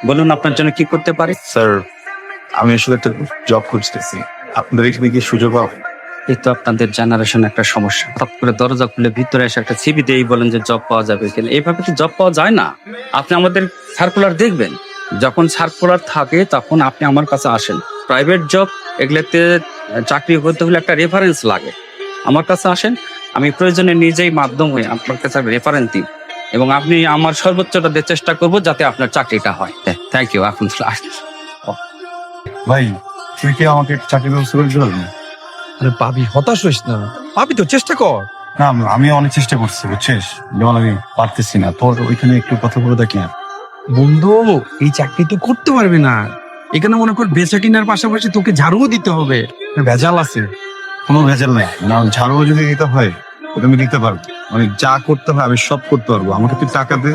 বলুন আপনার জন্য কি করতে পারি। স্যার, আমি আসলে একটা জব খুঁজতেছি, আপনাদের এখানে কি সুযোগ পাবো? এই তো আপনাদের জেনারেশন একটা সমস্যা, হঠাৎ করে দরজা খুলে ভিতরে এসে একটা সিভি দিয়েই বলেন যে জব পাওয়া যাবে, কিন্তু এইভাবে তো জব পাওয়া যায় না। আপনি আমাদের সার্কুলার দেখবেন, যখন সার্কুলার থাকে তখন আপনি আমার কাছে আসেন। প্রাইভেট জব এগুলোতে চাকরি করতে হলে একটা রেফারেন্স লাগে। আমার কাছে আসেন, আমি প্রয়োজনে নিজেই মাধ্যম হয়ে আপনার কাছে রেফারেন্স দিই এবং আপনি আমার সর্বোচ্চটা দিয়ে চেষ্টা করব যাতে আপনার চাকরিটা হয়। Thank you. এখন ভাই, তুই কি আমাকে চাকরির ব্যবস্থা করে দিতে পারবি? আরে পাবি, হতাশ হইস না, পাবি তো, চেষ্টা কর। না, আমি অনেক চেষ্টা করছি, বুঝছিস, যেমন আমি পারতেছি না। তোর ওইখানে একটু কথা বলে দেখি না। বন্ধু, এই চাকরি তো করতে পারবি না, এখানে মনে কর বেচা কিনার পাশাপাশি তোকে ঝাড়ুও দিতে হবে, ভেজাল আছে। কোনো ভেজাল নাই, না ঝাড়ুও যদি দিতে হয় ওটা আমি দিতে পারবো। আমি যা করতে হয় আমি সব করতে পারবো, আমাকে তুই টাকা দে।